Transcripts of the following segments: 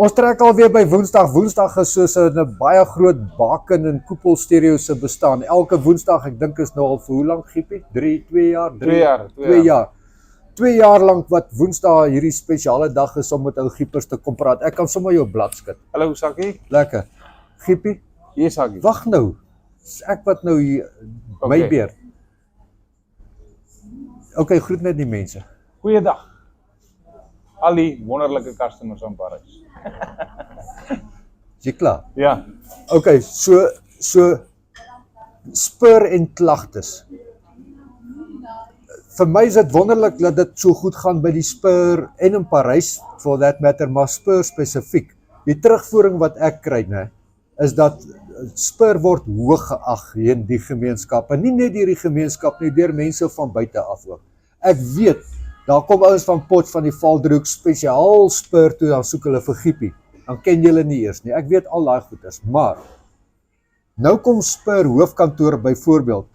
Ons trek alweer by Woensdag. Woensdag is soos 'n baie groot baken en koepel stereo se bestaan. Elke Woensdag, ek dink is nou al vir hoe lank, Giepie? 2 jaar? 2 jaar. 2 jaar lank wat Woensdag hierdie spesiale dag is om met ou Giepers te kom praat. Ek kan sommer jou blad skud. Hallo Sakkie. Lekker. Giepie? Hier Sakkie. Wag nou. Dis ek wat nou hier my beurt. Okay, groet net die mense. Goeiedag. Al die wonderlike customers van Parys. Is jy klaar? Ja. Okay, so spur en klagtes. Vir my is dit wonderlik dat dit so goed gaan by die Spur en in Parys, for that matter, maar Spur spesifiek. Die terugvoering wat ek kry, is dat Spur word hoog geag in die gemeenskap, en nie net deur die gemeenskap nie, deur mense van buite af ook. Ek weet, daar kom ouens van Pot van die Valdroek spesiaal Spur toe, dan soek hulle vir Giepie. Dan ken julle nie eers nie. Ek weet al daai goeders, maar nou kom Spur hoofkantoor byvoorbeeld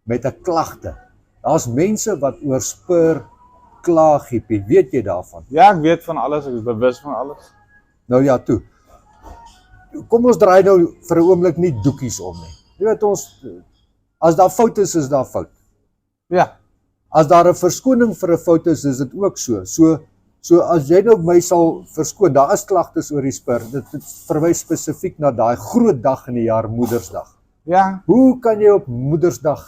met 'n klagte. Daar's mense wat oor Spur kla, Giepie. Weet jy daarvan? Ja, ek weet van alles, ek is bewus van alles. Nou ja, toe. Kom ons draai nou vir 'n oomblik nie doekies om nie. Jy weet ons, as daar fout is daar fout. Ja. As daar 'n verskoning vir 'n fout is dit ook so. So as jy nou my sal verskoon, daar is klagtes oor die Spur. Dit verwys spesifiek na daai groot dag in die jaar, Moedersdag. Ja. Hoe kan jy op Moedersdag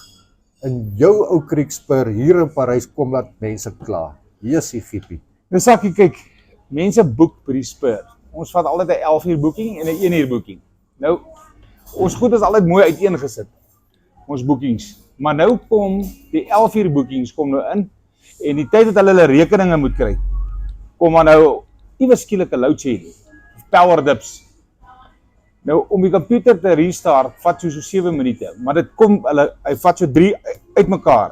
in jou ou Kriekspur hier in Parys kom dat mense kla? Jessie Giepie. Nou Sakkie, kyk, mense boek by die Spur. Ons vat altyd 'n 11 uur boeking en 'n 1 uur boeking. Nou, ons goed is altyd mooi uiteengesit, ons boekings. Maar nou kom die 11 uur boekings kom nou in, en die tyd dat hulle rekeninge moet kry, kom maar nou iewes skielik 'n load shedding, power dips. Nou, om die computer te restart, vat so 7 minute, maar dit kom, hy vat so 3 uit mekaar.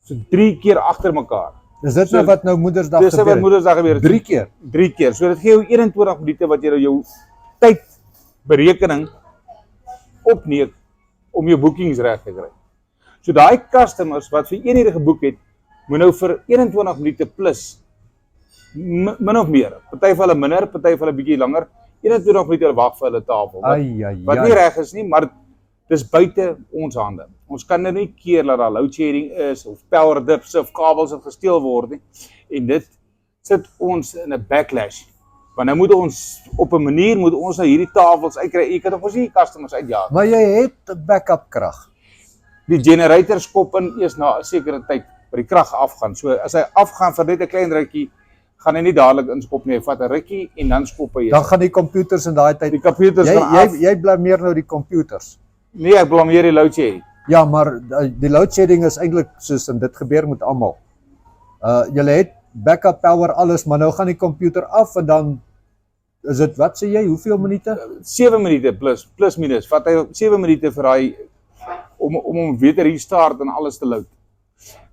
So 3 keer agter mekaar. Dis dit nou wat nou Moedersdag gebeur het? Dis wat Moedersdag gebeur het. 3 keer? 3 keer. So dit gee jou 21 minute wat jy nou jou tydberekening opneem om jou boekings reg te kry. So daai customers wat vir 1 uur geboek het, moet nou vir 21 minute plus, min of meer, party van hulle minder, party van hulle bietjie langer, 21 minute hulle wag vir hulle tafel, wat nie reg is nie, maar dis buite ons hande. Ons kan nou nie keer dat daar load shedding is, of power dips, of kabels wat gesteel word nie, en dit sit ons in 'n backlash, want nou moet ons, op 'n manier moet ons nou hierdie tafels uitkry, jy kan toch ons nie customers uitjaag. Maar jy het backup krag. Die generator skop in eers na 'n sekere tyd by die krag afgaan. So as hy afgaan vir net 'n klein rukkie, gaan hy nie dadelik inskop nie. Hy vat 'n rukkie en dan skop hy. Dan gaan die computers in daai tyd. Die computers gaan af. Jy blameer nou die computers. Nee, ek blameer die load shedding. Ja, maar die load shedding is eintlik soos en dit gebeur met almal. Julle het backup power alles, maar nou gaan die computer af en dan is dit, wat sê jy, hoeveel minute? 7 minute plus minus. Vat hy 7 minute vir daai om hom weer te restart en alles te load.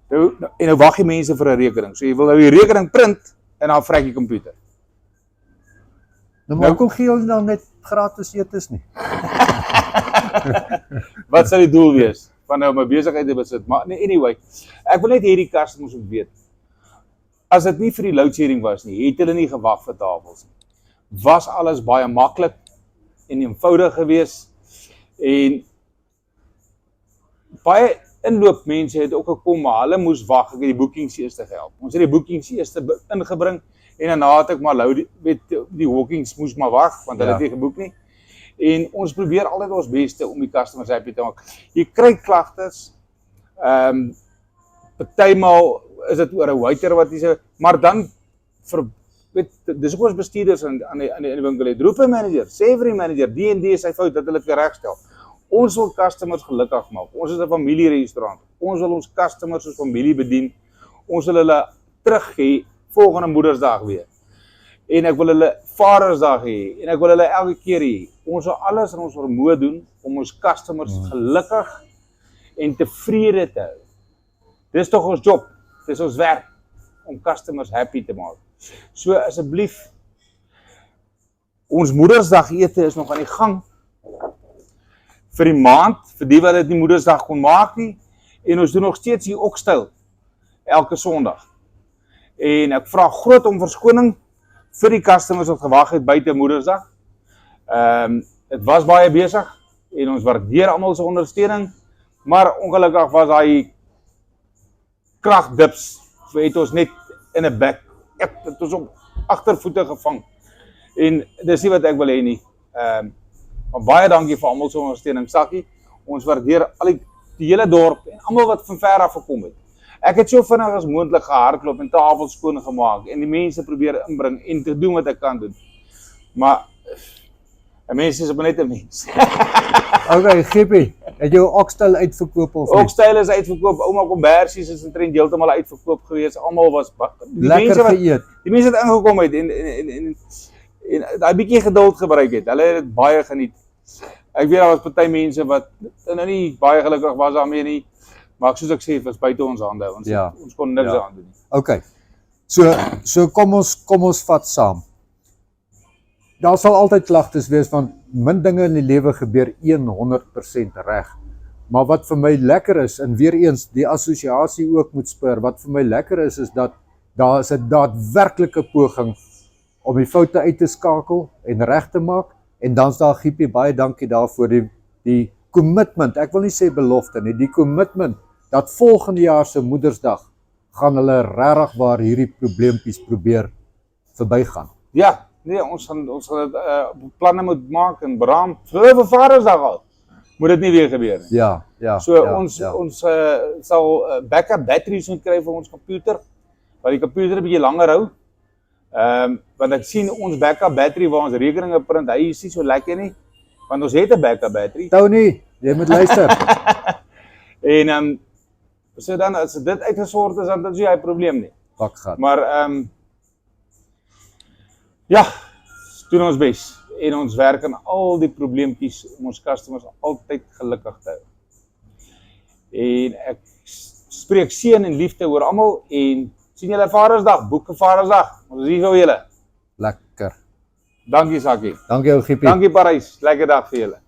En nou wag jy mense vir 'n rekening. So jy wil nou die rekening print en dan vrek die computer. Nou kom gee ons dan net gratis etes nie. Wat sal die doel wees van nou my besigheid te besit? Maar anyway, ek wil net hierdie customers moet weet. As dit nie vir die load shedding was nie, het hulle nie gewag vir tafels nie. Was alles baie maklik en eenvoudig gewees, en baie inloopmense het ook gekom, maar hulle moes wag, ek het die boekings eers gehelp. Ons het die boekings eers ingebring, en daarna het ek maar die walkings moes maar wag, want hulle het nie geboek nie. En ons probeer altyd ons beste om die customers happy te maak. Jy kry klagtes, partymal is dit oor 'n waiter wat jy, maar dan dis ook ons bestuurders aan die winkel het, roep 'n manager, sê vir die manager, die en die is sy fout, dat hulle dit weer regstel. Ons wil customers gelukkig maak. Ons is 'n familierestaurant. Ons wil ons customers soos familie bedien. Ons wil hulle teruggee volgende Moedersdag weer. En ek wil hulle Vadersdag hê, en ek wil hulle elke keer hê. Ons wil alles in ons vermoë doen om ons customers gelukkig en tevrede te hou. Dis tog ons job. Dis ons werk om customers happy te maak. So asseblief, ons Moedersdag ete is nog aan die gang vir die maand, vir die wat dit nie Moedersdag kon maak nie, en ons doen nog steeds die okstyl elke Sondag. En ek vra groot om verskoning vir die customers wat gewag het buite Moedersdag. Dit was baie besig en ons waardeer almal se ondersteuning, maar ongelukkig was daai kragdips het ons net in 'n bek. Het ons op agtervoete gevang. En dis nie wat ek wil hê nie. Maar baie dankie vir almal se ondersteuning, Sakkie. Ons waardeer al die hele dorp en almal wat van ver af gekom het. Ek het so vinnig as moontlik gehardloop en tafels skoon gemaak en die mense probeer inbring en te doen wat ek kan doen. Maar 'n mens is net 'n mens. Okay, Gippie, het jou oxtail uitverkoop of nie? Oxtail is uitverkoop, ouma kombersies is in trend heeltemal uitverkoop gewees. Almal was lekker geëet. Die mense wat ingekom het en daai bietjie geduld gebruik het. Hulle het dit baie geniet. Ek weet daar was party mense wat nou nie baie gelukkig was daarmee nie, maar soos ek sê, dit was buite ons hande. Ons kon niks aan doen nie. Okay. So kom ons vat saam. Daar sal altyd klagtes wees want min dinge in die lewe gebeur 100% reg. Maar wat vir my lekker is, en weer eens die assosiasie ook moet Spur, wat vir my lekker is dat daar is 'n daadwerklike poging om die foute uit te skakel en reg te maak. En dan's daar Giepie, baie dankie daarvoor die commitment, ek wil nie sê belofte nie, die commitment dat volgende jaar se Moedersdag gaan hulle regtig waar hierdie probleempies probeer verbygaan. Ja, nee, ons gaan planne moet maak en beraam vir Vadersdag al. Moet dit nie weer gebeur nie. Ja. So ons sal backup batteries moet kry vir ons komputer, wat die komputer 'n bietjie langer hou. Want ek sien ons backup battery waar ons rekeninge print, hy is nie so lekker nie, want ons het 'n backup battery. Tony, jy moet luister. En so dan as dit uitgesort is, dan is jy 'n probleem nie. Bakgat. Maar ja, doen ons bes en ons werk aan al die probleempies om ons customers altyd gelukkig te hou. En ek spreek seën en liefde oor almal en sien julle Vadersdag, boek 'n Vadersdag. Ons is hier vir julle. Lekker. Dankie Sakkie. Dankie ou Giepie. Dankie Parys. Lekker dag vir julle.